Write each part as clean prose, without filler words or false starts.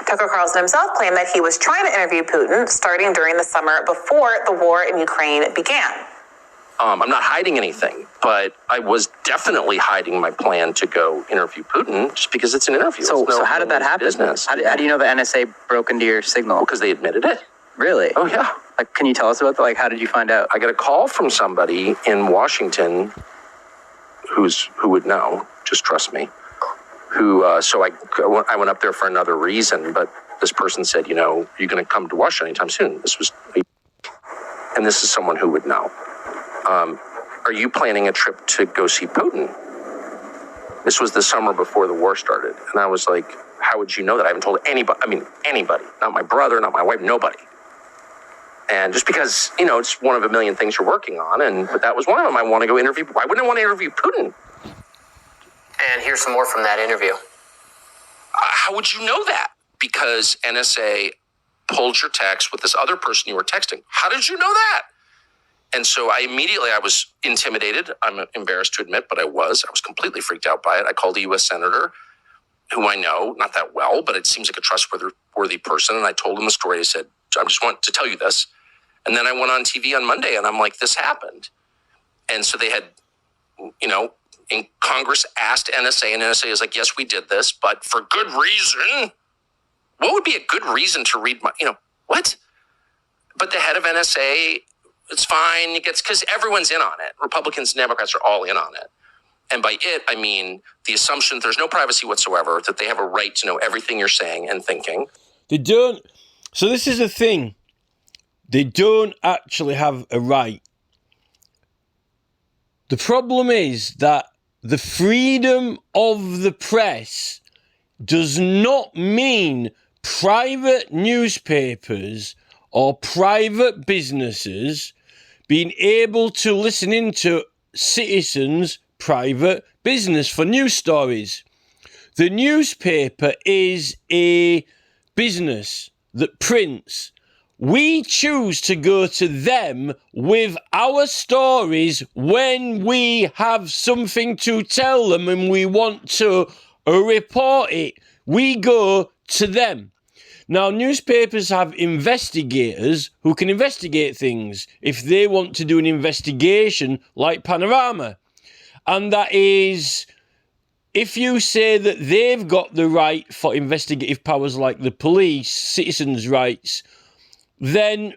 Tucker Carlson himself claimed that he was trying to interview Putin starting during the summer before the war in Ukraine began. I'm not hiding anything, but I was definitely hiding my plan to go interview Putin just because it's an interview. So how did that happen? Business. How do you know the NSA broke into your signal? Because they admitted it. Really? Oh, yeah. Like, can you tell us about that? Like, how did you find out? I got a call from somebody in Washington who would know, just trust me, so I went up there for another reason, but this person said, you know, you're going to come to Washington anytime soon. And this is someone who would know. Are you planning a trip to go see Putin? This was the summer before the war started. And I was like, how would you know that? I haven't told anybody. I mean, anybody, not my brother, not my wife, nobody. And just because, you know, it's one of a million things you're working on. But that was one of them. I want to go interview. Why wouldn't I want to interview Putin? And here's some more from that interview. How would you know that? Because NSA pulled your text with this other person you were texting. How did you know that? And so I was intimidated. I'm embarrassed to admit, but I was completely freaked out by it. I called a U.S. senator who I know, not that well, but it seems like a trustworthy person. And I told him the story. I said, I just want to tell you this. And then I went on TV on Monday and I'm like, this happened. And so they had, you know, in Congress asked NSA, and NSA is like, yes, we did this, but for good reason. What would be a good reason to read my, what? But the head of NSA, it's fine. Because everyone's in on it. Republicans and Democrats are all in on it. And by it, I mean the assumption that there's no privacy whatsoever, that they have a right to know everything you're saying and thinking. They don't. So this is the thing. They don't actually have a right. The problem is that the freedom of the press does not mean private newspapers or private businesses being able to listen into citizens' private business for news stories. The newspaper is a business that prints. We choose to go to them with our stories when we have something to tell them and we want to report it. We go to them. Now, newspapers have investigators who can investigate things if they want to do an investigation like Panorama. And that is, if you say that they've got the right for investigative powers like the police, citizens' rights, then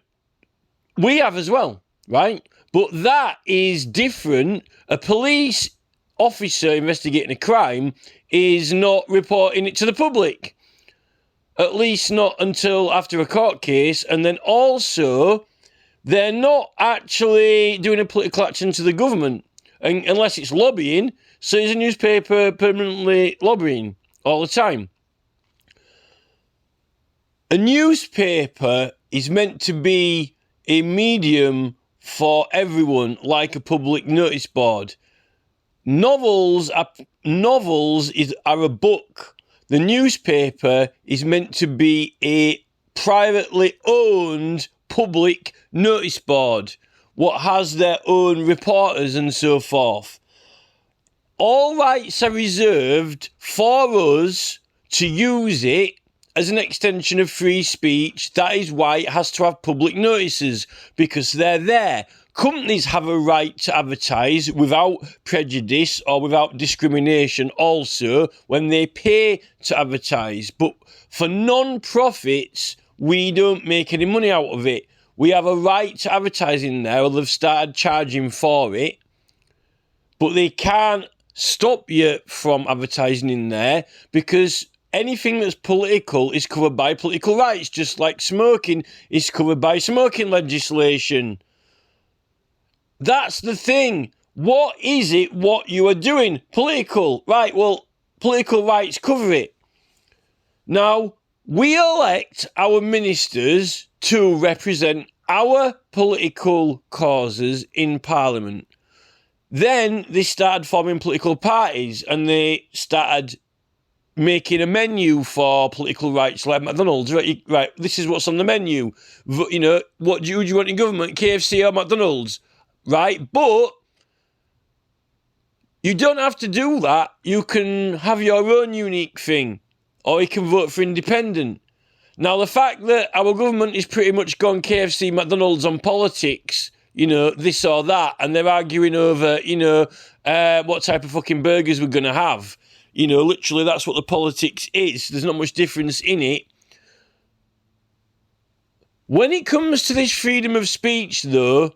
we have as well, right? But that is different. A police officer investigating a crime is not reporting it to the public. At least not until after a court case. And then also, they're not actually doing a political action to the government, unless it's lobbying. So is a newspaper permanently lobbying all the time? A newspaper is meant to be a medium for everyone, like a public notice board. Novels are a book. The newspaper is meant to be a privately owned public notice board, what has their own reporters and so forth. All rights are reserved for us to use it as an extension of free speech. That is why it has to have public notices, because they're there. Companies have a right to advertise without prejudice or without discrimination also when they pay to advertise. But for non-profits, we don't make any money out of it. We have a right to advertise in there, or they've started charging for it. But they can't stop you from advertising in there, because anything that's political is covered by political rights, just like smoking is covered by smoking legislation. That's the thing. What is it what you are doing? Political. Right, well, political rights cover it. Now, we elect our ministers to represent our political causes in Parliament. Then they started forming political parties and they started making a menu for political rights like McDonald's. Right, this is what's on the menu. You know, what do you want in government, KFC or McDonald's? Right, but you don't have to do that. You can have your own unique thing, or you can vote for independent. Now, the fact that our government is pretty much gone KFC, McDonald's on politics, this or that, and they're arguing over, what type of fucking burgers we're going to have. Literally, that's what the politics is. There's not much difference in it. When it comes to this freedom of speech, though,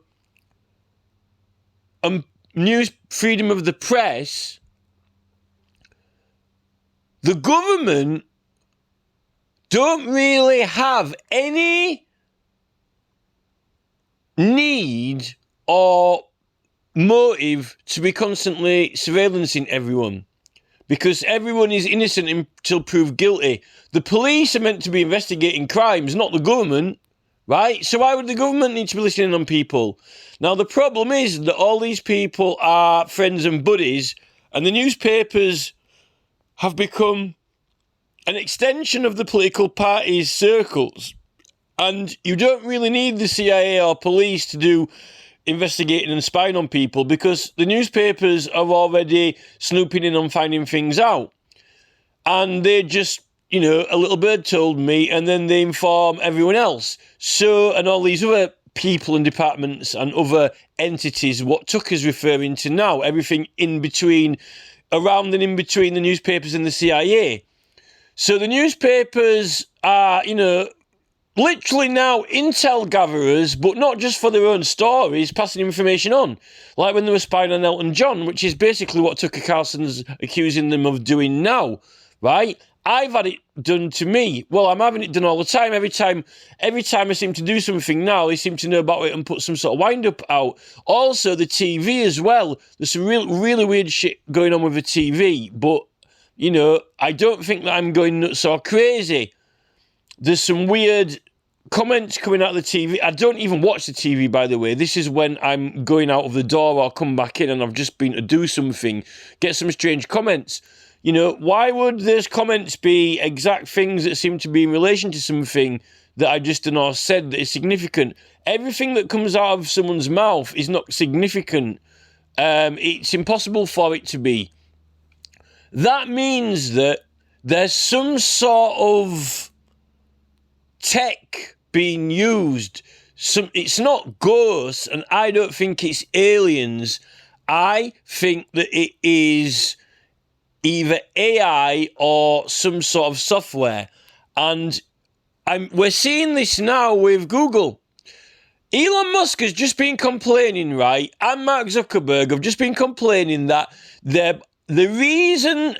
and news freedom of the press, the government don't really have any need or motive to be constantly surveillancing everyone, because everyone is innocent until proved guilty. The police are meant to be investigating crimes, not the government, right? So why would the government need to be listening on people? Now, the problem is that all these people are friends and buddies, and the newspapers have become an extension of the political party's circles. And you don't really need the CIA or police to do investigating and spying on people, because the newspapers are already snooping in on finding things out. And they just, a little bird told me, and then they inform everyone else. So, and all these other people and departments and other entities, what Tucker's referring to now, everything in between, around and in between the newspapers and the CIA. So the newspapers are, literally now intel gatherers, but not just for their own stories, passing information on. Like when they were spying on Elton John, which is basically what Tucker Carlson's accusing them of doing now, right? I've had it done to me. Well, I'm having it done all the time. Every time I seem to do something now, they seem to know about it and put some sort of wind-up out. Also, the TV as well. There's some really weird shit going on with the TV, but I don't think that I'm going nuts or crazy. There's some weird comments coming out of the TV. I don't even watch the TV, by the way. This is when I'm going out of the door or come back in and I've just been to do something. Get some strange comments. Why would those comments be exact things that seem to be in relation to something that I just done or said that is significant? Everything that comes out of someone's mouth is not significant. It's impossible for it to be. That means that there's some sort of tech being used. It's not ghosts, and I don't think it's aliens. I think that it is either AI or some sort of software. And we're seeing this now with Google. Elon Musk has just been complaining, right? And Mark Zuckerberg have just been complaining that the reason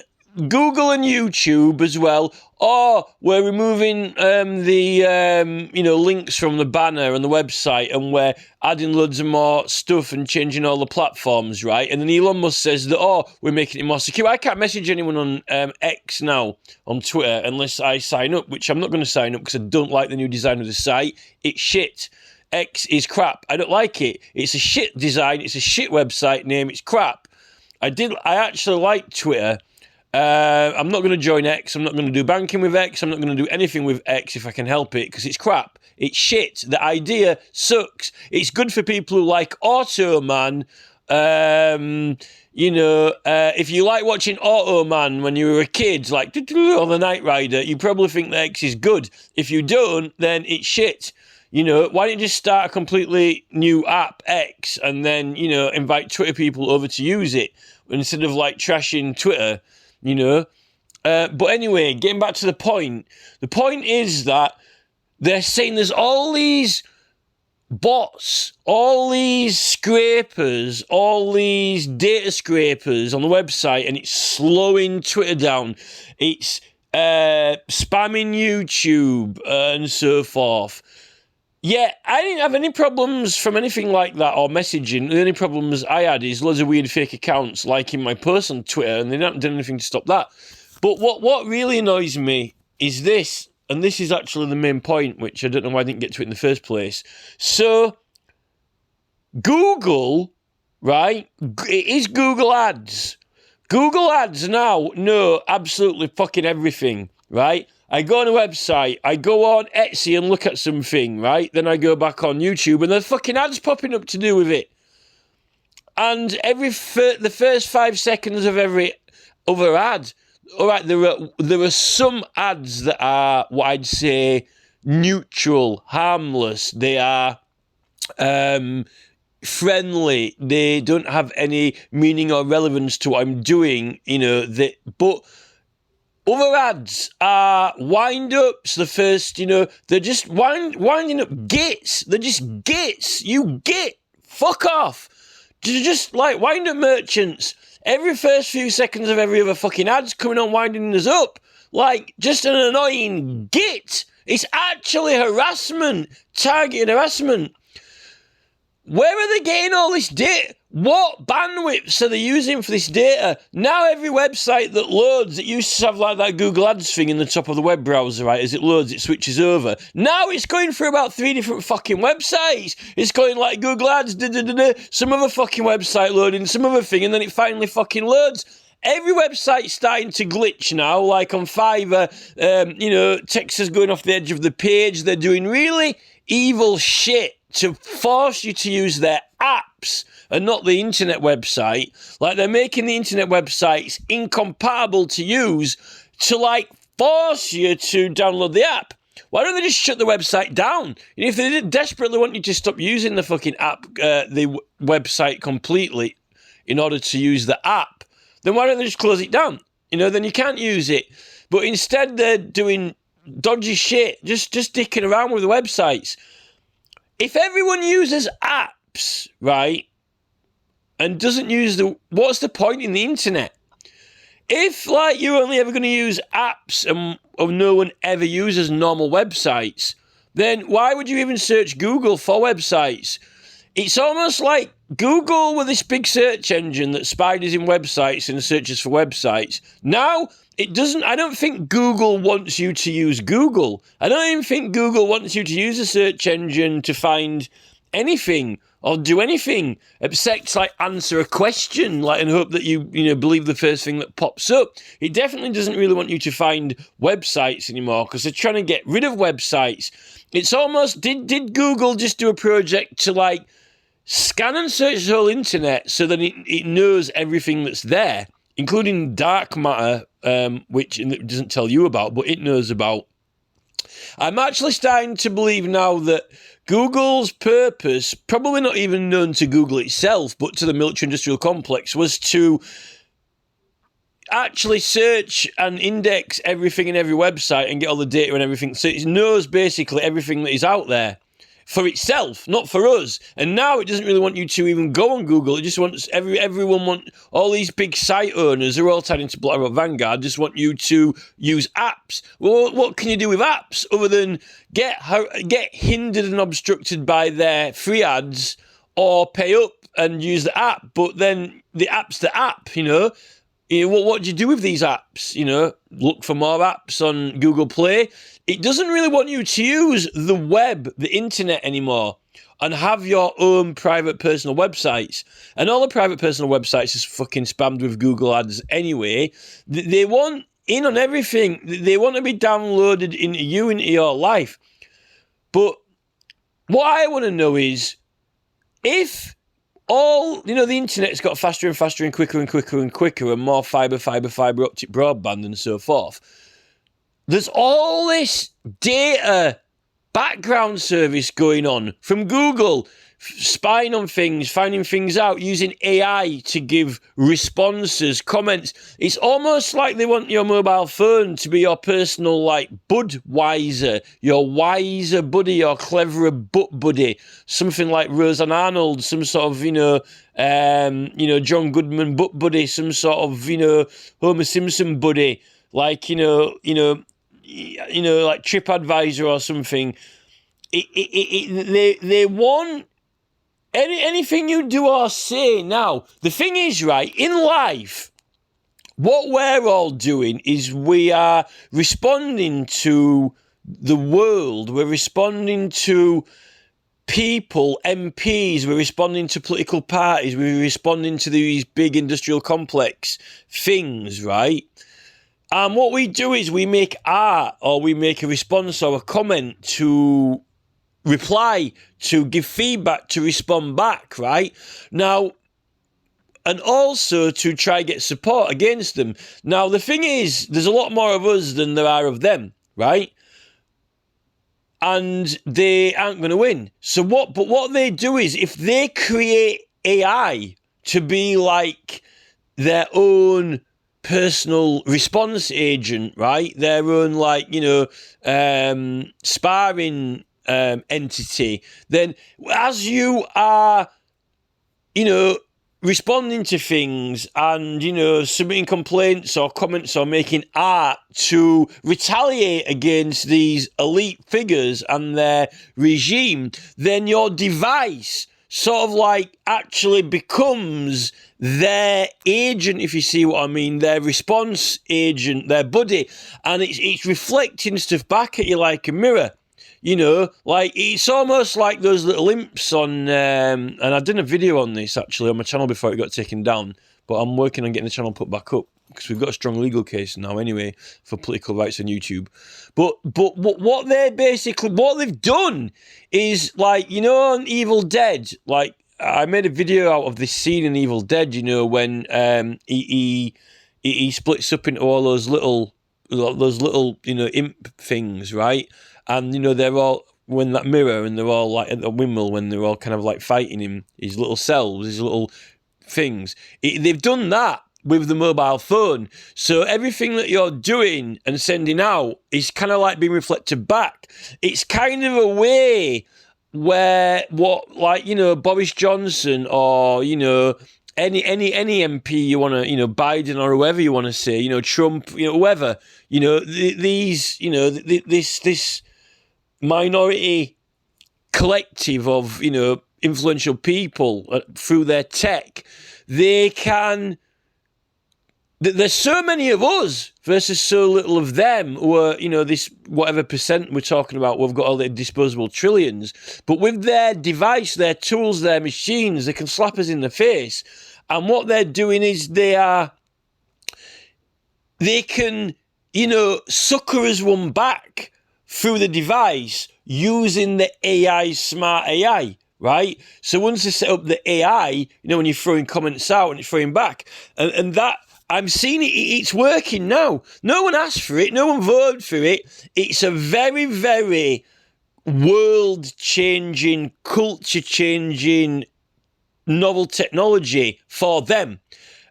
Google and YouTube as well, we're removing the links from the banner and the website, and we're adding loads of more stuff and changing all the platforms, right? And then Elon Musk says that, we're making it more secure. I can't message anyone on X now, on Twitter, unless I sign up, which I'm not going to sign up because I don't like the new design of the site. It's shit. X is crap. I don't like it. It's a shit design. It's a shit website name. It's crap. I actually like Twitter. I'm not going to join X. I'm not going to do banking with X. I'm not going to do anything with X if I can help it, because it's crap. It's shit. The idea sucks. It's good for people who like Automan. If you like watching Automan when you were a kid, like on the Knight Rider, you probably think that X is good. If you don't, then it's shit. Why don't you just start a completely new app, X, and then, invite Twitter people over to use it instead of trashing Twitter, But anyway, getting back to the point is that they're saying there's all these bots, all these scrapers, all these data scrapers on the website, and it's slowing Twitter down. It's spamming YouTube and so forth. Yeah, I didn't have any problems from anything like that or messaging. The only problems I had is loads of weird fake accounts liking my posts on Twitter, and they haven't done anything to stop that. But what really annoys me is this, and this is actually the main point, which I don't know why I didn't get to it in the first place. So, Google, right, it is Google Ads. Google Ads now know absolutely fucking everything, right? I go on a website, I go on Etsy and look at something, right? Then I go back on YouTube and there's fucking ads popping up to do with it. And the first 5 seconds of every other ad, all right, there are some ads that are what I'd say neutral, harmless. They are friendly. They don't have any meaning or relevance to what I'm doing, but other ads are wind-ups. The first, they're just winding up gits. They're just gits. You git. Fuck off. Just like wind-up merchants. Every first few seconds of every other fucking ad's coming on winding us up. Like, just an annoying git. It's actually harassment. Targeted harassment. Where are they getting all this data? What bandwidths are they using for this data? Now every website that loads, it used to have like that Google Ads thing in the top of the web browser, right? As it loads, it switches over. Now it's going through about 3 different fucking websites. It's going like Google Ads, some other fucking website loading, some other thing, and then it finally fucking loads. Every website's starting to glitch now, like on Fiverr, text is going off the edge of the page. They're doing really evil shit to force you to use their apps and not the internet website. Like, they're making the internet websites incompatible to use to, like, force you to download the app. Why don't they just shut the website down? And if they desperately want you to stop using the fucking app, the website completely in order to use the app, then why don't they just close it down? Then you can't use it. But instead they're doing dodgy shit, just dicking around with the websites. If everyone uses apps, right, and doesn't use what's the point in the internet? If, like, you're only ever going to use apps and no one ever uses normal websites, then why would you even search Google for websites? It's almost like Google with this big search engine that Spied is in websites and searches for websites. Now, I don't think Google wants you to use Google. I don't even think Google wants you to use a search engine to find anything or do anything except, like, answer a question, like, and hope that you believe the first thing that pops up. It definitely doesn't really want you to find websites anymore because they're trying to get rid of websites. It's almost, did Google just do a project to, like, scan and search the whole internet so that it knows everything that's there, including dark matter, which it doesn't tell you about, but it knows about. I'm actually starting to believe now that Google's purpose, probably not even known to Google itself, but to the military-industrial complex, was to actually search and index everything in every website and get all the data and everything. So it knows basically everything that is out there for itself, not for us. And now it doesn't really want you to even go on Google. It just wants all these big site owners who are all tied into BlackRock Vanguard just want you to use apps. Well, what can you do with apps other than get hindered and obstructed by their free ads or pay up and use the app? But then the app's the app, what do you do with these apps? Look for more apps on Google Play. It doesn't really want you to use the web, the internet anymore, and have your own private personal websites. And all the private personal websites is fucking spammed with Google ads anyway. They want in on everything. They want to be downloaded into your life. But what I want to know is, if all, the internet's got faster and faster and quicker and quicker and quicker and more fibre optic broadband and so forth, there's all this data background service going on from Google, spying on things, finding things out, using AI to give responses, comments. It's almost like they want your mobile phone to be your personal, like, Budweiser, your wiser buddy, your cleverer butt buddy, something like Roseanne Arnold, some sort of, John Goodman butt buddy, some sort of, Homer Simpson buddy, like, like TripAdvisor or something. They want anything you do or say now. The thing is, right, in life, what we're all doing is we are responding to the world. We're responding to people, MPs. We're responding to political parties. We're responding to these big industrial complex things, right? And what we do is we make art, or we make a response or a comment to reply, to give feedback, to respond back, right? Now, and also to try get support against them. Now, the thing is, there's a lot more of us than there are of them, right? and they aren't going to win. So what they do is, if they create AI to be like their own personal response agent, right? Their own, like, sparring entity, then as you are, responding to things and, submitting complaints or comments or making art to retaliate against these elite figures and their regime, then your device sort of like actually becomes their agent, if you see what I mean, their response agent, their buddy, and it's reflecting stuff back at you like a mirror. Like it's almost like those little imps on, and I did a video on this actually on my channel before it got taken down, but I'm working on getting the channel put back up because we've got a strong legal case now anyway for political rights on YouTube. But what they've done is, like, on Evil Dead, like I made a video out of this scene in Evil Dead, when he splits up into all those little imp things, right? And, they're all, when that mirror, and they're all like at the windmill, when they're all kind of like fighting him, his little selves, his little things. They've done that with the mobile phone. So everything that you're doing and sending out is kind of like being reflected back. It's kind of a way where Boris Johnson or, any MP you want to, Biden or whoever you want to say, Trump, whoever, this minority collective of, influential people through their tech, there's so many of us versus so little of them who are, this whatever percent we're talking about, we've got all the disposable trillions, but with their device, their tools, their machines, they can slap us in the face. And what they're doing is they can, sucker us one back through the device using the AI, smart AI, right? So once they set up the AI, when you're throwing comments out and it's throwing back, and that, I'm seeing it, it's working now. No one asked for it, no one voted for it. It's a very, very world-changing, culture-changing, novel technology for them.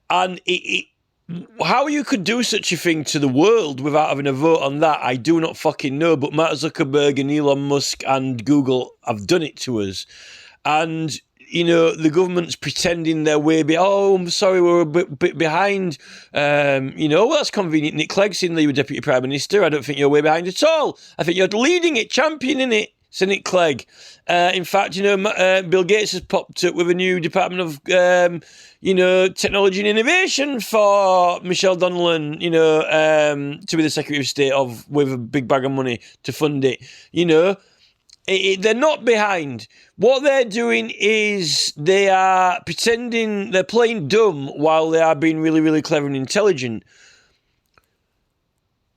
And how you could do such a thing to the world without having a vote on that, I do not fucking know. But Mark Zuckerberg and Elon Musk and Google have done it to us. And, the government's pretending they're way behind. Oh, I'm sorry, we're a bit behind. Well, that's convenient. Nick Clegg, seeing that you were Deputy Prime Minister, I don't think you're way behind at all. I think you're leading it, championing it. Sir Nick Clegg. In fact, Bill Gates has popped up with a new Department of, Technology and Innovation for Michelle Donnellan, to be the Secretary of State with a big bag of money to fund it. They're not behind. What they're doing is they are pretending they're playing dumb while they are being really, really clever and intelligent.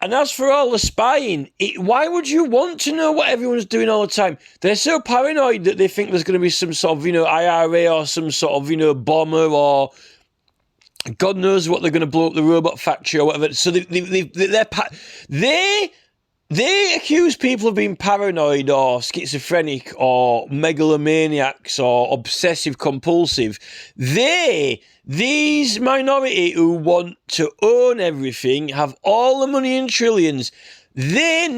And as for all the spying, why would you want to know what everyone's doing all the time? They're so paranoid that they think there's going to be some sort of, IRA or some sort of, bomber, or God knows what, they're going to blow up the robot factory or whatever. So they accuse people of being paranoid or schizophrenic or megalomaniacs or obsessive compulsive. These minority who want to own everything, have all the money in trillions, they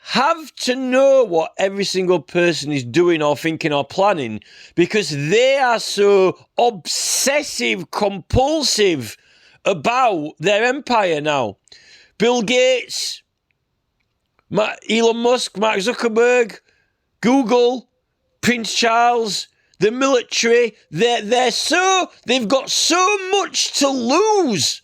have to know what every single person is doing or thinking or planning, because they are so obsessive compulsive about their empire now. Bill Gates, Elon Musk, Mark Zuckerberg, Google, Prince Charles, the military, they've got so much to lose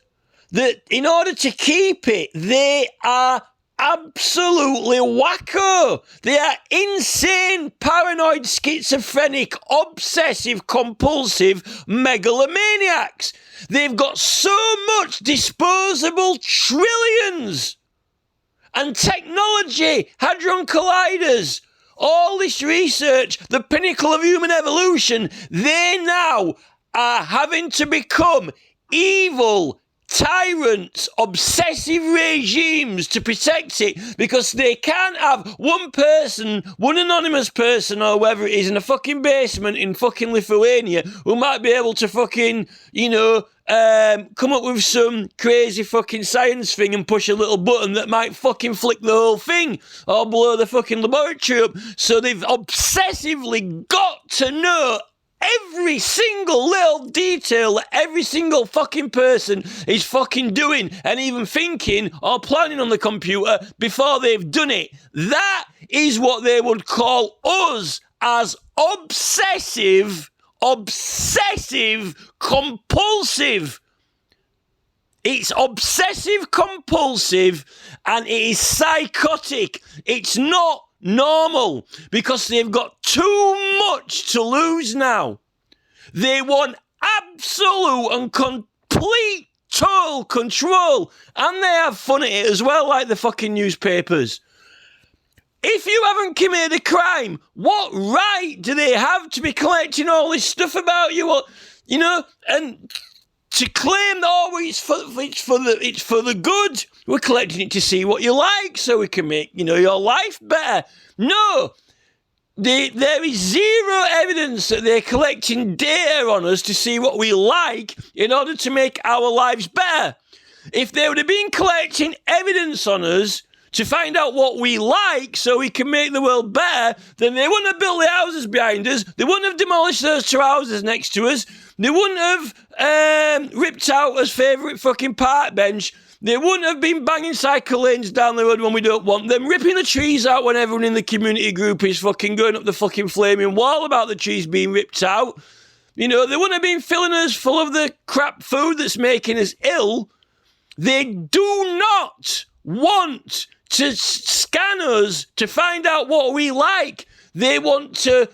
that in order to keep it, they are absolutely wacko. They are insane, paranoid, schizophrenic, obsessive, compulsive megalomaniacs. They've got so much disposable trillions and technology, hadron colliders, all this research, the pinnacle of human evolution. They now are having to become evil tyrants, obsessive regimes to protect it, because they can't have one person, one anonymous person or whoever it is in a fucking basement in fucking Lithuania who might be able to fucking, come up with some crazy fucking science thing and push a little button that might fucking flick the whole thing or blow the fucking laboratory up. So they've obsessively got to know every single little detail that every single fucking person is fucking doing and even thinking or planning on the computer before they've done it. That is what they would call us as obsessive compulsive. It's obsessive compulsive and it is psychotic. It's not normal because they've got too much to lose now. They want absolute and complete total control, and they have fun at it as well, like the fucking newspapers. If you haven't committed a crime, what right do they have to be collecting all this stuff about you? And to claim that it's for the good. We're collecting it to see what you like, so we can make your life better. No, there is zero evidence that they're collecting data on us to see what we like in order to make our lives better. If they would have been collecting evidence on us to find out what we like so we can make the world better, then they wouldn't have built the houses behind us. They wouldn't have demolished those two houses next to us. They wouldn't have ripped out us favourite fucking park bench. They wouldn't have been banging cycle lanes down the road when we don't want them, ripping the trees out when everyone in the community group is fucking going up the fucking flaming wall about the trees being ripped out. They wouldn't have been filling us full of the crap food that's making us ill. They do not want to scan us to find out what we like. They want to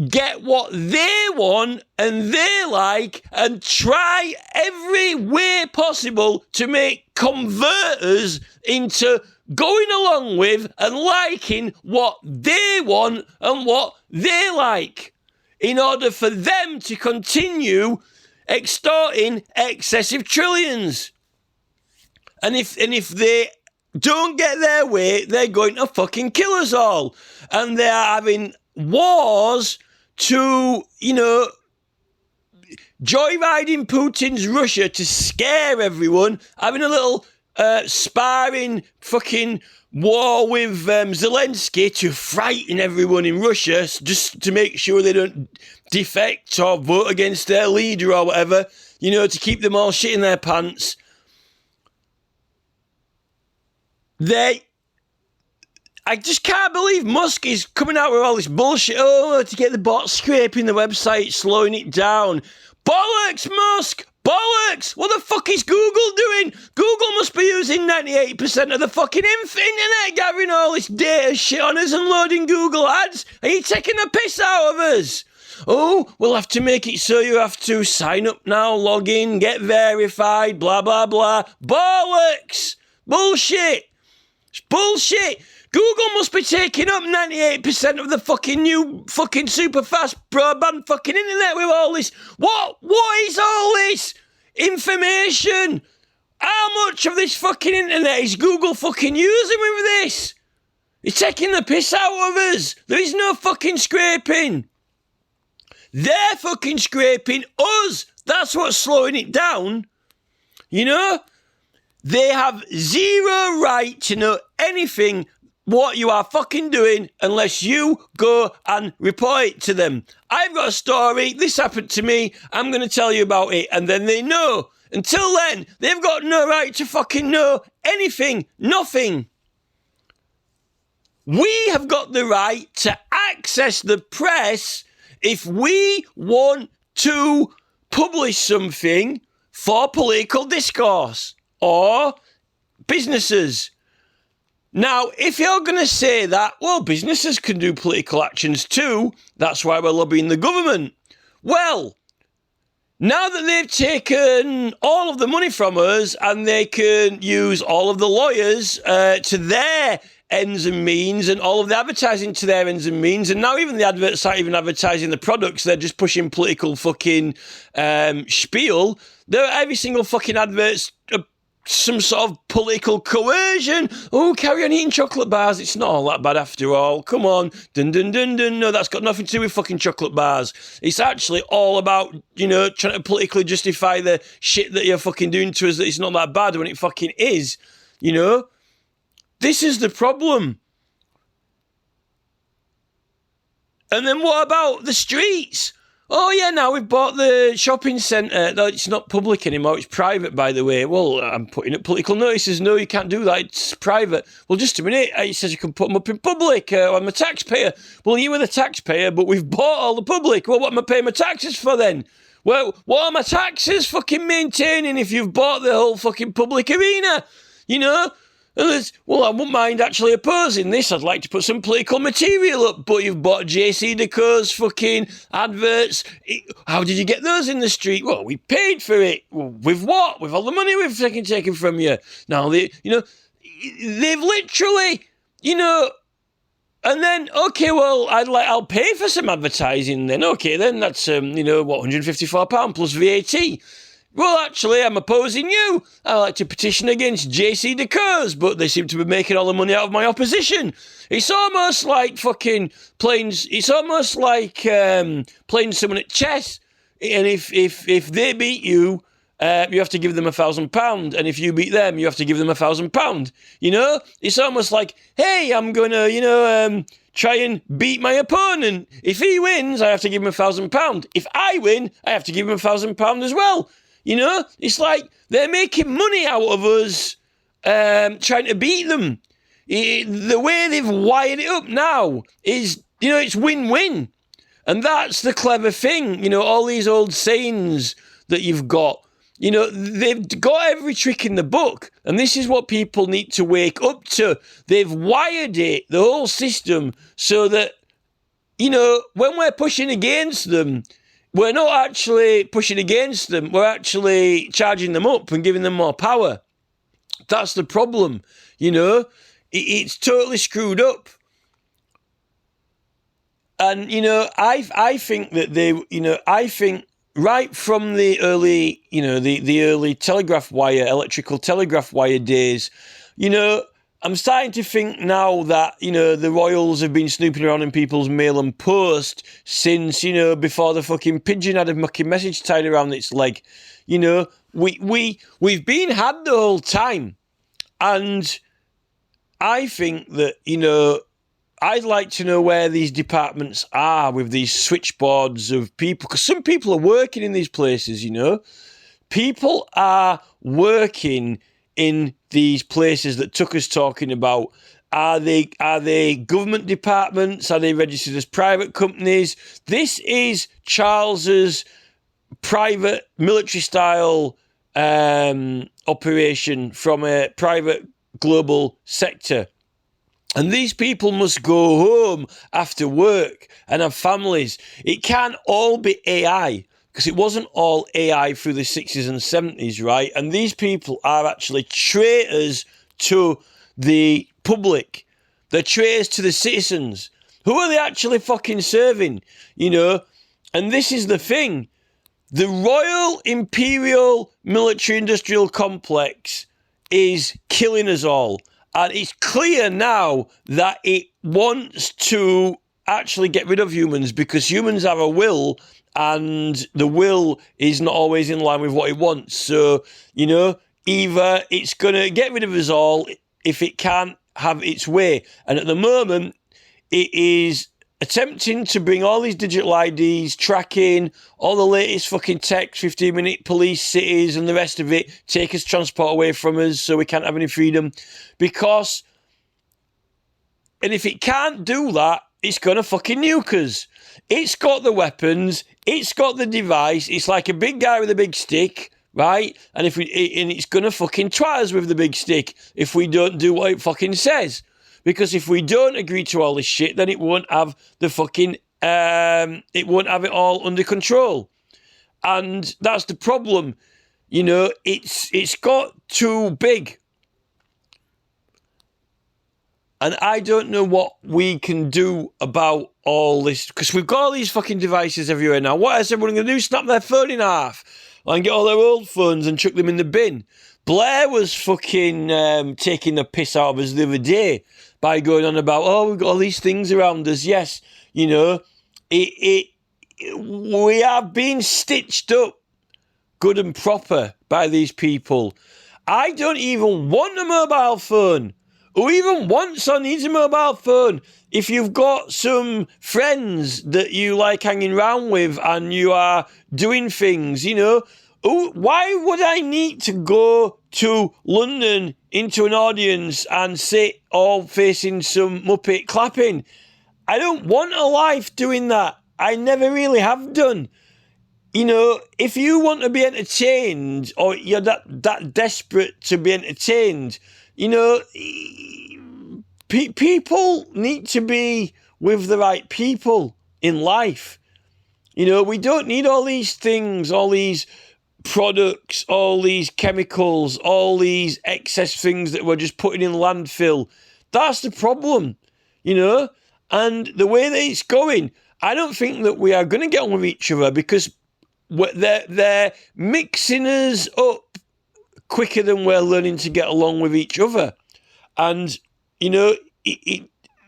get what they want and they like and try every way possible to convert us into going along with and liking what they want and what they like in order for them to continue extorting excessive trillions. And if they don't get their way, they're going to fucking kill us all. And they're having wars to, joyriding Putin's Russia to scare everyone, having a little sparring fucking war with Zelensky to frighten everyone in Russia just to make sure they don't defect or vote against their leader or whatever, to keep them all shit in their pants. I just can't believe Musk is coming out with all this bullshit. Oh, to get the bots scraping the website, slowing it down. Bollocks, Musk! Bollocks! What the fuck is Google doing? Google must be using 98% of the fucking internet, gathering all this data shit on us and loading Google ads. Are you taking the piss out of us? Oh, we'll have to make it so you have to sign up now, log in, get verified, blah, blah, blah. Bollocks! Bullshit! It's bullshit! Google must be taking up 98% of the fucking new fucking super fast broadband fucking internet with all this. What is all this information? How much of this fucking internet is Google fucking using with this? It's taking the piss out of us. There is no fucking scraping. They're fucking scraping us. That's what's slowing it down. They have zero right to know anything what you are fucking doing unless you go and report it to them. I've got a story, this happened to me, I'm going to tell you about it, and then they know. Until then, they've got no right to fucking know anything, nothing. We have got the right to access the press if we want to publish something for political discourse or businesses. Now, if you're going to say that, well, businesses can do political actions too, that's why we're lobbying the government. Well, Now that they've taken all of the money from us and they can use all of the lawyers to their ends and means and all of the advertising to their ends and means, and now even the adverts aren't even advertising the products, they're just pushing political fucking spiel. Every single fucking advert's some sort of political coercion. Oh, carry on eating chocolate bars. It's not all that bad after all. Come on. Dun, dun, dun, dun. No, that's got nothing to do with fucking chocolate bars. It's actually all about, trying to politically justify the shit that you're fucking doing to us, that it's not that bad when it fucking is. This is the problem. And then what about the streets? Oh, yeah, now we've bought the shopping centre. No, it's not public anymore. It's private, by the way. Well, I'm putting up political notices. No, you can't do that. It's private. Well, just a minute. It says you can put them up in public. I'm a taxpayer. Well, you were the taxpayer, but we've bought all the public. Well, what am I paying my taxes for then? Well, what are my taxes fucking maintaining if you've bought the whole fucking public arena? Well, I wouldn't mind actually opposing this. I'd like to put some political material up, but you've bought JC Decore's fucking adverts. How did you get those in the street? Well, we paid for it. Well, with what? With all the money we've taken from you. Now, they've literally, and then, okay, well, I'll pay for some advertising then. Okay, then that's, £154 plus VAT. Well, actually, I'm opposing you. I like to petition against JC Decore's, but they seem to be making all the money out of my opposition. It's almost like fucking playing. It's almost like playing someone at chess. And if they beat you, you have to give them £1,000, and if you beat them, you have to give them £1,000. It's almost like, hey, I'm gonna, try and beat my opponent. If he wins, I have to give him £1,000. If I win, I have to give him £1,000 as well. It's like they're making money out of us trying to beat them. The way they've wired it up now is, it's win-win. And that's the clever thing. All these old sayings that you've got, they've got every trick in the book. And this is what people need to wake up to. They've wired it, the whole system, so that, when we're pushing against them, we're not actually pushing against them. We're actually charging them up and giving them more power. That's the problem. It's totally screwed up. And, I think that I think right from the early, the early telegraph wire, electrical telegraph wire days, I'm starting to think now that, the royals have been snooping around in people's mail and post since, before the fucking pigeon had a fucking message tied around its leg. We've been had the whole time. And I think that, I'd like to know where these departments are with these switchboards of people, because some people are working in these places, People are working in these places that Tucker's talking about. Are they government departments? Are they registered as private companies? This is Charles's private military style operation from a private global sector. And these people must go home after work and have families. It can't all be AI, because it wasn't all AI through the 60s and 70s, right? And these people are actually traitors to the public. They're traitors to the citizens. Who are they actually fucking serving? And this is the thing. The Royal Imperial Military Industrial Complex is killing us all. And it's clear now that it wants to actually get rid of humans, because humans have a will, and the will is not always in line with what it wants. So, either it's going to get rid of us all if it can't have its way. And at the moment, it is attempting to bring all these digital IDs, tracking, all the latest fucking tech, 15-minute police cities and the rest of it, take us transport away from us so we can't have any freedom. Because, and if it can't do that, it's going to fucking nuke us. It's got the weapons, it's got the device, it's like a big guy with a big stick, right? And it's going to fucking twat us with the big stick if we don't do what it fucking says. Because if we don't agree to all this shit, then it won't have the fucking, it won't have it all under control. And that's the problem. You know, it's got too big. And I don't know what we can do about all this, because we've got all these fucking devices everywhere now. What is everyone going to do? Snap their phone in half and get all their old phones and chuck them in the bin. Blair was fucking taking the piss out of us the other day by going on about, oh, we've got all these things around us. Yes, you know, we are being stitched up good and proper by these people. I don't even want a mobile phone. Who even wants or needs a mobile phone? If you've got some friends that you like hanging around with and you are doing things, you know, why would I need to go to London into an audience and sit all facing some Muppet clapping? I don't want a life doing that. I never really have done. You know, if you want to be entertained or you're that desperate to be entertained, you know, people need to be with the right people in life. You know, we don't need all these things, all these products, all these chemicals, all these excess things that we're just putting in landfill. That's the problem, you know? And the way that it's going, I don't think that we are going to get on with each other because they're mixing us up quicker than we're learning to get along with each other. And, you know,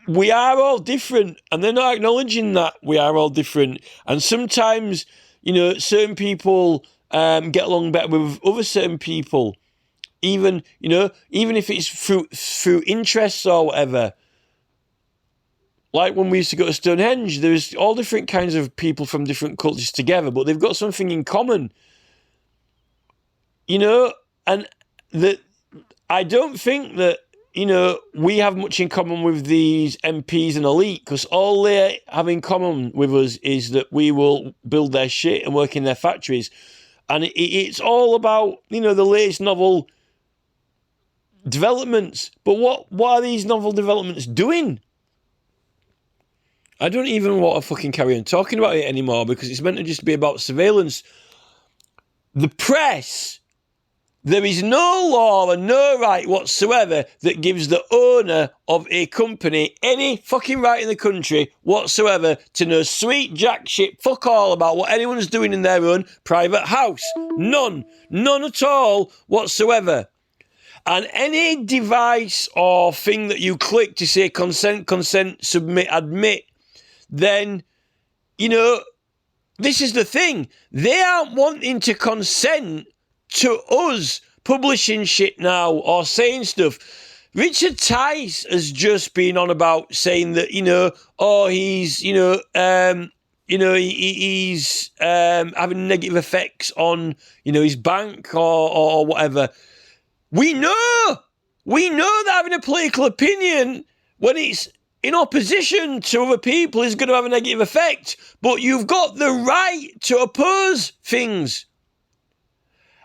we are all different, and they're not acknowledging that we are all different. And sometimes, you know, certain people get along better with other certain people, even if it's through interests or whatever. Like when we used to go to Stonehenge, there's all different kinds of people from different cultures together, but they've got something in common. You know, and that I don't think that, you know, we have much in common with these MPs and elite, because all they have in common with us is that we will build their shit and work in their factories. And it's all about, you know, the latest novel developments. But what are these novel developments doing? I don't even want to fucking carry on talking about it anymore because it's meant to just be about surveillance. The press, there is no law and no right whatsoever that gives the owner of a company any fucking right in the country whatsoever to know sweet jack shit fuck all about what anyone's doing in their own private house. None at all whatsoever. And any device or thing that you click to say consent, submit, admit, then, you know, this is the thing. They aren't wanting to consent to us publishing shit now or saying stuff. Richard Tice has just been on about saying that, you know, he's having negative effects on, you know, his bank or whatever. We know that having a political opinion when it's in opposition to other people is going to have a negative effect, but you've got the right to oppose things.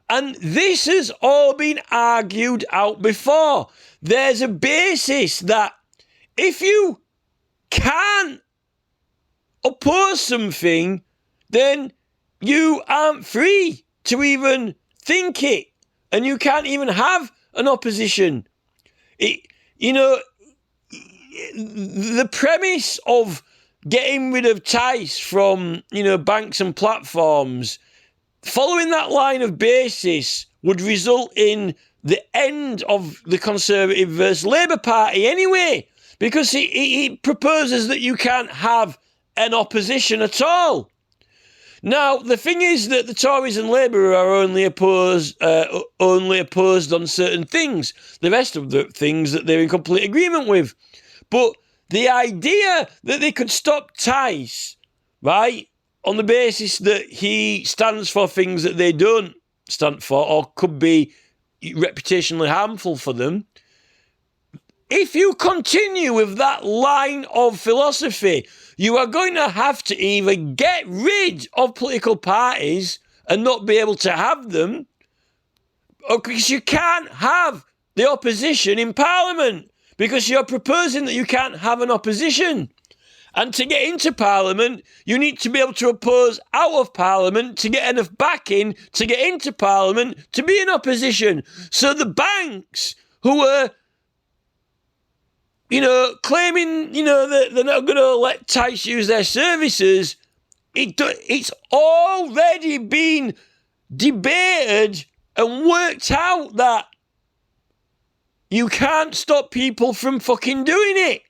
And this has all been argued out before. There's a basis that if you can't oppose something, then you aren't free to even think it. And you can't even have an opposition. The premise of getting rid of Tice from, you know, banks and platforms, following that line of basis would result in the end of the Conservative versus Labour Party anyway, because it proposes that you can't have an opposition at all. Now, the thing is that the Tories and Labour are only opposed on certain things. The rest of the things that they're in complete agreement with. But the idea that they could stop Tice, right, on the basis that he stands for things that they don't stand for or could be reputationally harmful for them, if you continue with that line of philosophy, you are going to have to either get rid of political parties and not be able to have them, or because you can't have the opposition in Parliament, because you're proposing that you can't have an opposition. And to get into Parliament, you need to be able to oppose out of Parliament to get enough backing to get into Parliament to be in opposition. So the banks who are, claiming, that they're not going to let Tice use their services, it's already been debated and worked out that you can't stop people from fucking doing it.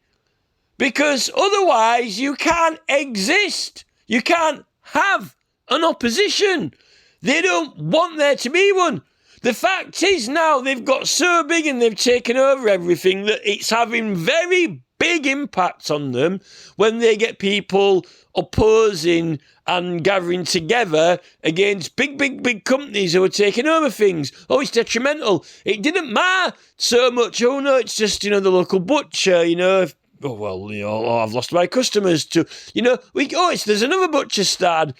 Because otherwise you can't exist. You can't have an opposition. They don't want there to be one. The fact is now they've got so big and they've taken over everything that it's having very big impacts on them when they get people opposing and gathering together against big companies who are taking over things. Oh, it's detrimental. It didn't matter so much. Oh, no, it's just, the local butcher, I've lost my customers to, there's another butcher started.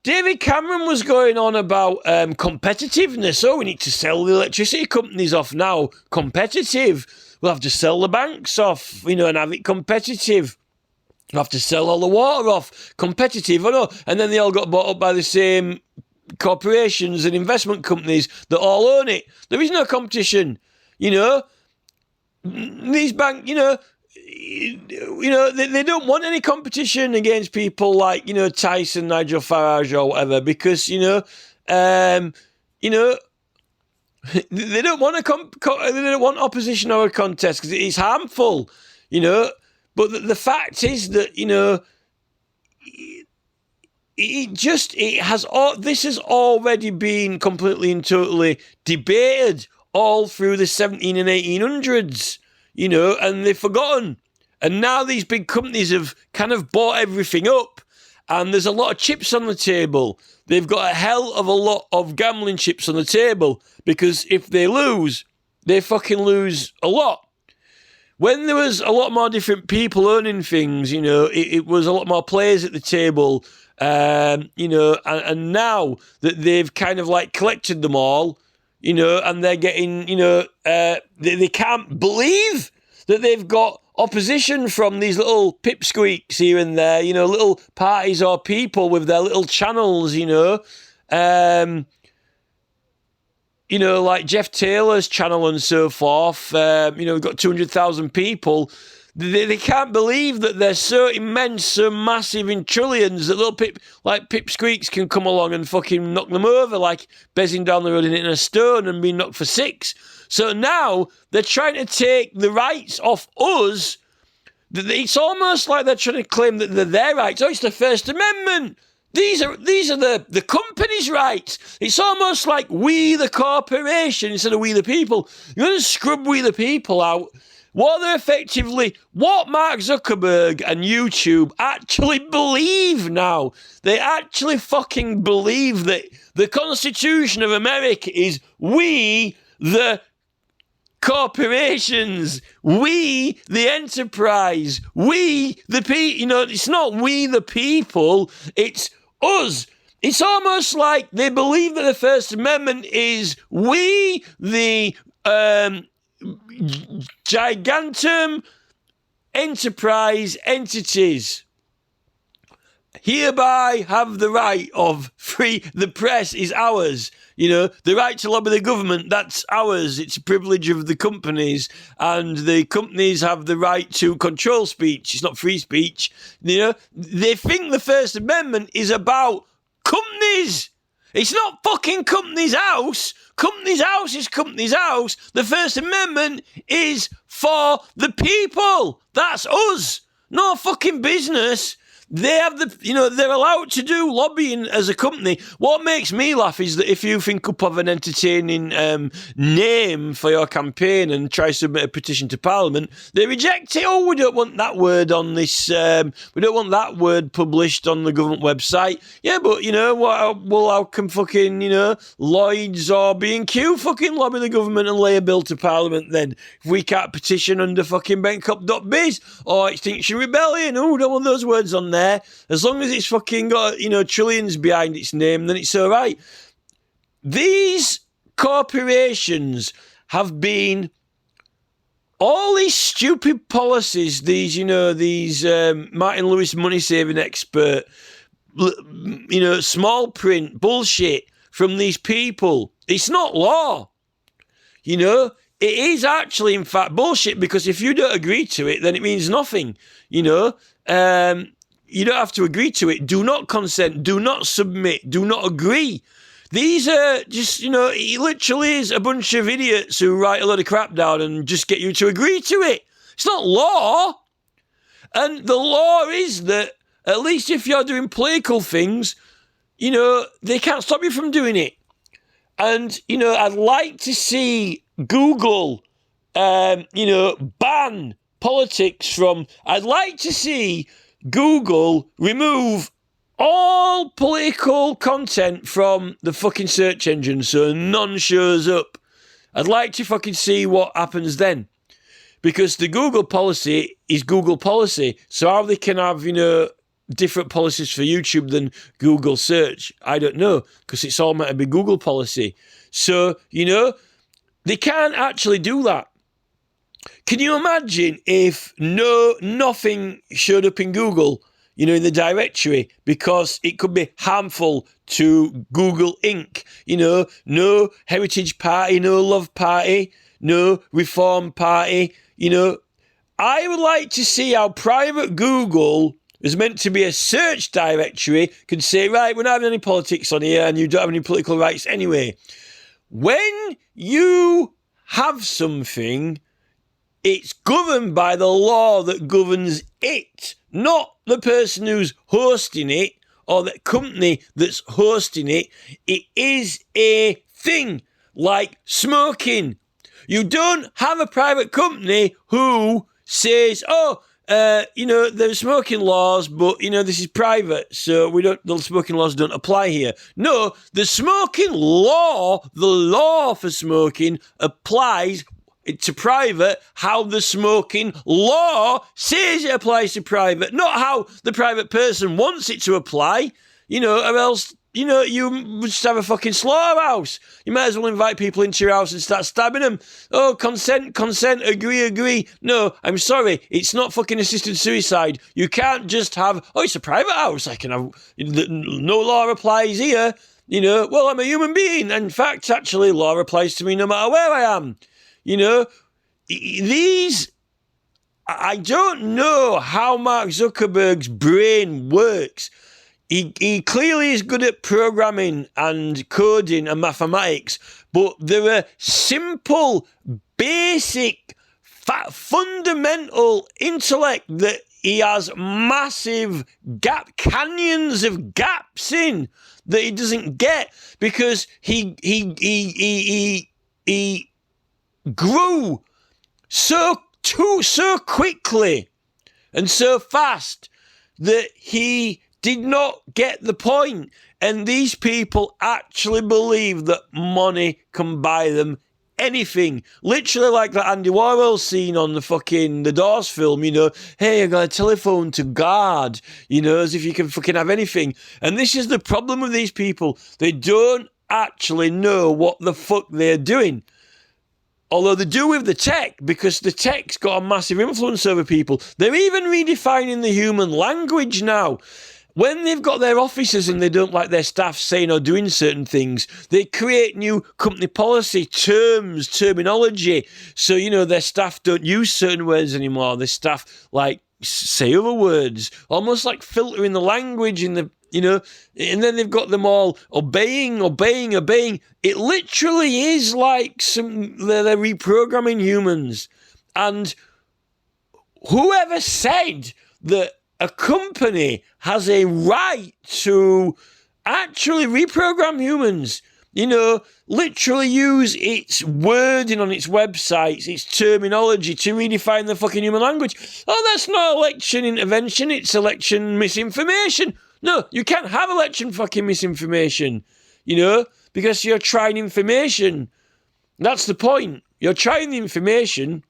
David Cameron was going on about competitiveness. Oh, we need to sell the electricity companies off now. Competitive. We'll have to sell the banks off, and have it competitive. We'll have to sell all the water off. Competitive, I know. And then they all got bought up by the same corporations and investment companies that all own it. There is no competition, These banks, they don't want any competition against people like, Tyson, Nigel Farage or whatever, because, they don't want they don't want opposition or a contest because it's harmful, But the fact is that, this has already been completely and totally debated all through the 17 and 1800s, and they've forgotten. And now these big companies have kind of bought everything up, and there's a lot of chips on the table. They've got a hell of a lot of gambling chips on the table, because if they lose, they fucking lose a lot. When there was a lot more different people owning things, it was a lot more players at the table, and now that they've kind of like collected them all, and they're getting, they can't believe that they've got opposition from these little pipsqueaks here and there, little parties or people with their little channels, like Jeff Taylor's channel and so forth. We've got 200,000 people. They can't believe that they're so immense, so massive in trillions that little pipsqueaks can come along and fucking knock them over, like bezzing down the road and hitting a stone and being knocked for 6. So now they're trying to take the rights off us. It's almost like they're trying to claim that they're their rights. Oh, it's the First Amendment. These are the company's rights. It's almost like we the corporation instead of we the people. You're going to scrub we the people out. What Mark Zuckerberg and YouTube actually believe now. They actually fucking believe that the Constitution of America is we the corporations, we the enterprise, we the people. It's not we the people, it's us. It's almost like they believe that the First Amendment is we the gigantum enterprise entities hereby have the right of free, the press is ours. The right to lobby the government, that's ours. It's a privilege of the companies, and the companies have the right to control speech. It's not free speech. They think the First Amendment is about companies. It's not fucking Companies House. Companies House is Companies House. The First Amendment is for the people. That's us. No fucking business. They have they're allowed to do lobbying as a company. What makes me laugh is that if you think up of an entertaining name for your campaign and try to submit a petition to Parliament, they reject it. Oh, we don't want that word on this. We don't want that word published on the government website. Yeah, but how can fucking Lloyds or B&Q fucking lobby the government and lay a bill to Parliament then? If we can't petition under fucking Bencop.biz or Extinction Rebellion, we don't want those words on there. As long as it's fucking got, trillions behind its name, then it's all right. These corporations have been all these stupid policies, these Martin Lewis money saving expert, small print bullshit from these people. It's not law. It is actually, in fact, bullshit, because if you don't agree to it, then it means nothing. You don't have to agree to it. Do not consent. Do not submit. Do not agree. These are just, it literally is a bunch of idiots who write a load of crap down and just get you to agree to it. It's not law. And the law is that, at least if you're doing political things, they can't stop you from doing it. And, I'd like to see Google, ban politics from... I'd like to see Google remove all political content from the fucking search engine so none shows up. I'd like to fucking see what happens then. Because the Google policy is Google policy. So how they can have, different policies for YouTube than Google search, I don't know, because it's all meant to be Google policy. So, they can't actually do that. Can you imagine if nothing showed up in Google, in the directory, because it could be harmful to Google Inc. No Heritage Party, no Love Party, no Reform Party, I would like to see how private Google is meant to be a search directory, can say, right, we're not having any politics on here and you don't have any political rights anyway. When you have something, it's governed by the law that governs it, not the person who's hosting it or the company that's hosting it. It is a thing like smoking. You don't have a private company who says, there's smoking laws, but, this is private, so the smoking laws don't apply here. No, the smoking law, the law for smoking applies to private how the smoking law says it applies to private, not how the private person wants it to apply, or else, you just have a fucking slaughterhouse. You might as well invite people into your house and start stabbing them. Oh, consent, agree. No, I'm sorry, it's not fucking assisted suicide. You can't just have, it's a private house, I can have, no law applies here. Well, I'm a human being. In fact, actually, law applies to me no matter where I am. I don't know how Mark Zuckerberg's brain works. He clearly is good at programming and coding and mathematics, but there are simple, basic, fundamental intellect that he has massive canyons of gaps in that he doesn't get, because he grew so quickly and so fast that he did not get the point. And these people actually believe that money can buy them anything. Literally like that Andy Warhol scene on the Doors film, hey, I got a telephone to God, as if you can fucking have anything. And this is the problem with these people. They don't actually know what the fuck they're doing. Although they do with the tech, because the tech's got a massive influence over people. They're even redefining the human language now. When they've got their officers and they don't like their staff saying or doing certain things, they create new company policy, terminology. So, their staff don't use certain words anymore. Their staff, say other words, almost like filtering the language in the, and then they've got them all obeying. It literally is like they're reprogramming humans. And whoever said that a company has a right to actually reprogram humans, literally use its wording on its websites, its terminology to redefine the fucking human language. Oh, that's not election intervention, it's election misinformation. No, you can't have election fucking misinformation, because you're trying information. That's the point. You're trying the information.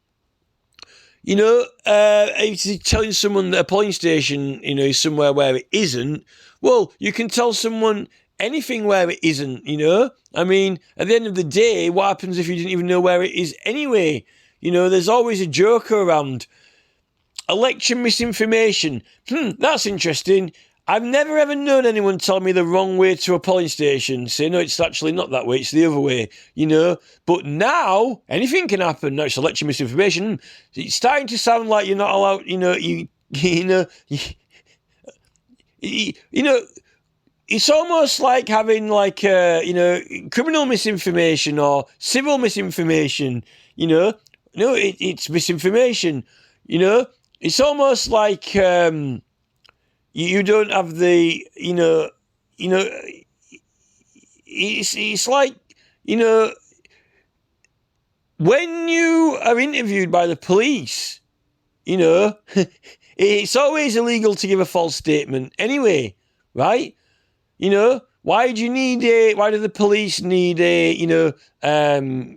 If you're telling someone that a polling station, is somewhere where it isn't, well, you can tell someone anything where it isn't, I mean, at the end of the day, what happens if you didn't even know where it is anyway? You know, there's always a joker around. Election misinformation. That's interesting. I've never ever known anyone tell me the wrong way to a polling station. Say, no, it's actually not that way, it's the other way, you know. But now, anything can happen. Now it's election misinformation. It's starting to sound like you're not allowed, you know, it's almost like having like, criminal misinformation or civil misinformation, you know. No, it's misinformation, you know. It's almost like, you don't have the, it's like, when you are interviewed by the police, it's always illegal to give a false statement anyway, right? Why do the police need a,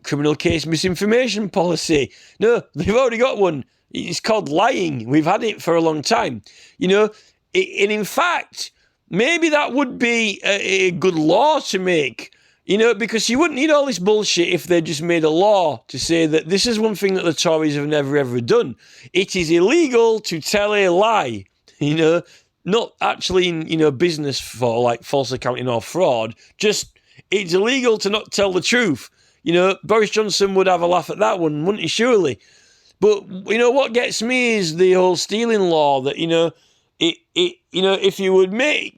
criminal case misinformation policy? No, they've already got one. It's called lying. We've had it for a long time, and in fact, maybe that would be a good law to make, because you wouldn't need all this bullshit if they just made a law to say that this is one thing that the Tories have never ever done. It is illegal to tell a lie, not actually in, business for like false accounting or fraud. Just, it's illegal to not tell the truth. Boris Johnson would have a laugh at that one, wouldn't he, surely? But, what gets me is the whole stealing law that, if you would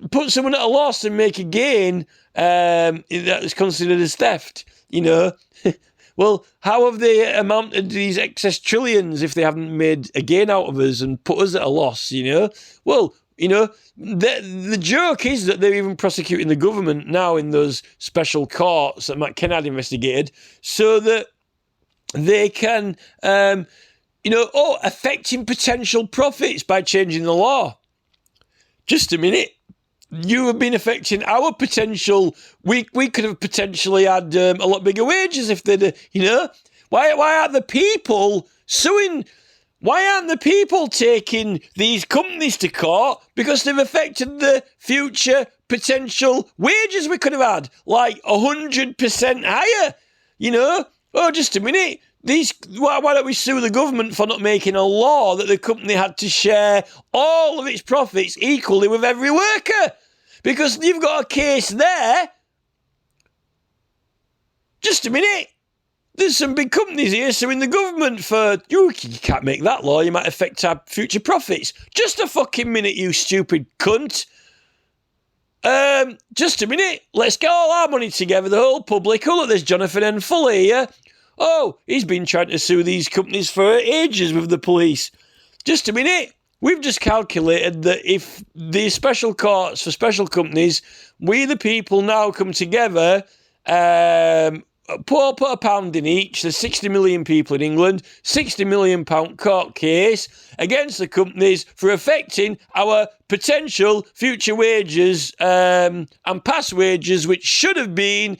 put someone at a loss and make a gain, that is considered as theft, Well, how have they amounted to these excess trillions if they haven't made a gain out of us and put us at a loss, Well, the joke is that they're even prosecuting the government now in those special courts that Matt Kennard investigated so that they can, affecting potential profits by changing the law. Just a minute. You have been affecting our potential. We could have potentially had a lot bigger wages if they'd, Why aren't the people suing? Why aren't the people taking these companies to court? Because they've affected the future potential wages we could have had, like 100% higher, Oh, just a minute. Why don't we sue the government for not making a law that the company had to share all of its profits equally with every worker? Because you've got a case there. Just a minute. There's some big companies here suing the government for, you can't make that law, you might affect our future profits. Just a fucking minute, you stupid cunt. Just a minute. Let's get all our money together, the whole public. Oh, look, there's Jonathan N. Fuller here. Oh, he's been trying to sue these companies for ages with the police. Just a minute. We've just calculated that if the special courts for special companies, we the people now come together, put a pound in each. There's 60 million people in England, £60 million court case against the companies for affecting our potential future wages and past wages, which should have been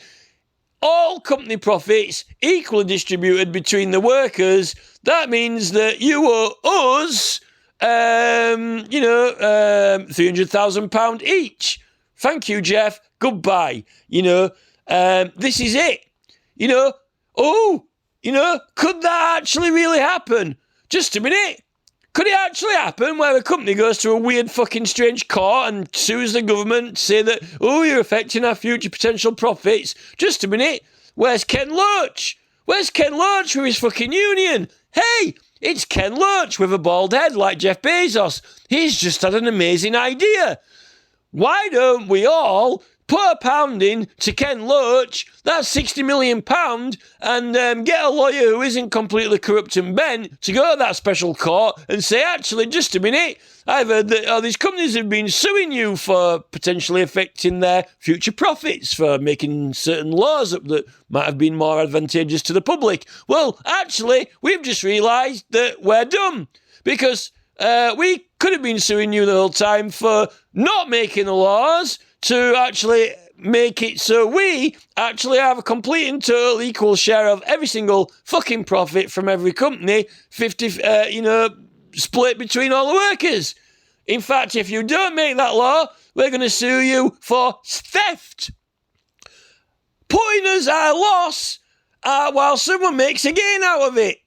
all company profits equally distributed between the workers. That means that you owe us, £300,000 each. Thank you, Jeff. Goodbye. This is it. Could that actually really happen? Just a minute. Could it actually happen where a company goes to a weird fucking strange court and sues the government, say that, you're affecting our future potential profits? Just a minute. Where's Ken Loach? Where's Ken Loach with his fucking union? Hey, it's Ken Loach with a bald head like Jeff Bezos. He's just had an amazing idea. Why don't we all put a pound in to Ken Loach, that's £60 million, and get a lawyer who isn't completely corrupt and bent to go to that special court and say, actually, just a minute, I've heard that these companies have been suing you for potentially affecting their future profits, for making certain laws that might have been more advantageous to the public. Well, actually, we've just realised that we're dumb, because we could have been suing you the whole time for not making the laws to actually make it so we actually have a complete and total equal share of every single fucking profit from every company, 50, split between all the workers. In fact, if you don't make that law, we're going to sue you for theft. Putting us at a loss while someone makes a gain out of it.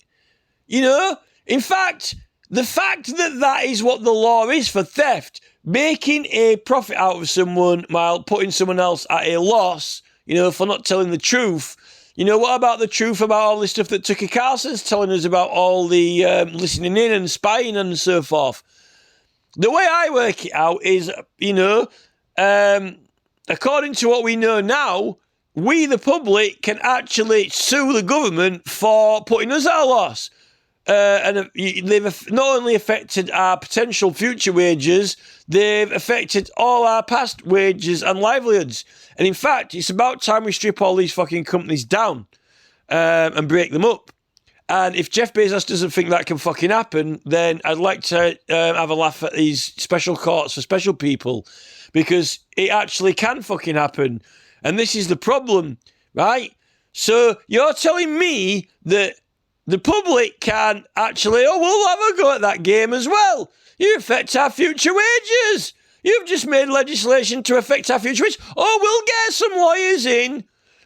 You know? In fact, the fact that that is what the law is for theft, making a profit out of someone while putting someone else at a loss, you know, for not telling the truth. You know, what about the truth about all the stuff that Tucker Carlson's telling us about all the listening in and spying and so forth? The way I work it out is, you know, according to what we know now, we, the public, can actually sue the government for putting us at a loss. And they've not only affected our potential future wages, they've affected all our past wages and livelihoods. And in fact, it's about time we strip all these fucking companies down and break them up. And if Jeff Bezos doesn't think that can fucking happen, then I'd like to have a laugh at these special courts for special people, because it actually can fucking happen. And this is the problem, right? So you're telling me that the public can actually, we'll have a go at that game as well. You affect our future wages. You've just made legislation to affect our future wages. We'll get some lawyers in.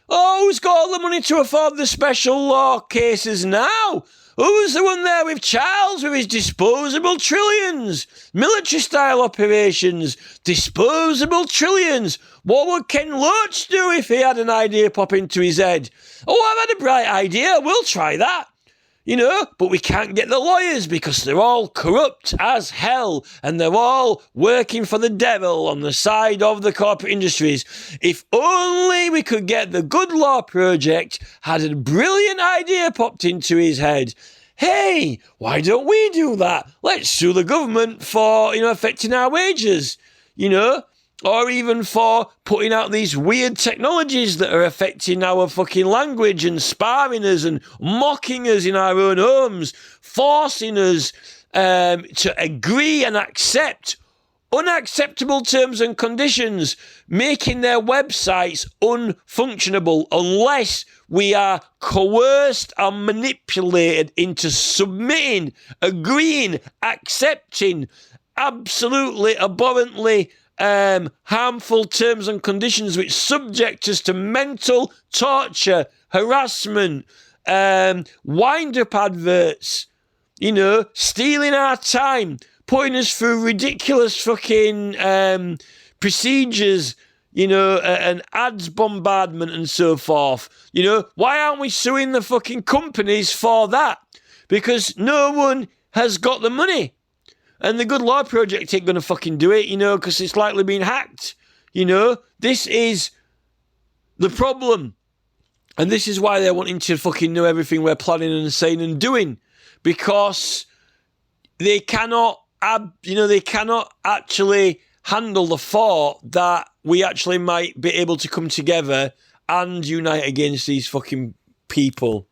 Who's got all the money to afford the special law cases now? Who's the one there with Charles with his disposable trillions? Military-style operations, disposable trillions. What would Ken Loach do if he had an idea pop into his head? I've had a bright idea. We'll try that. You know, but we can't get the lawyers because they're all corrupt as hell and they're all working for the devil on the side of the corporate industries. If only we could get the Good Law Project had a brilliant idea popped into his head. Hey, why don't we do that? Let's sue the government for, you know, affecting our wages, you know, or even for putting out these weird technologies that are affecting our fucking language and sparring us and mocking us in our own homes, forcing us to agree and accept unacceptable terms and conditions, making their websites unfunctionable unless we are coerced and manipulated into submitting, agreeing, accepting absolutely abhorrently harmful terms and conditions which subject us to mental torture, harassment, wind-up adverts, you know, stealing our time, putting us through ridiculous fucking procedures, you know, and ads bombardment and so forth. You know, why aren't we suing the fucking companies for that? Because no one has got the money. And the Good Law Project ain't going to fucking do it, you know, because it's likely being hacked. You know, this is the problem. And this is why they're wanting to fucking know everything we're planning and saying and doing. Because they cannot, they cannot actually handle the thought that we actually might be able to come together and unite against these fucking people.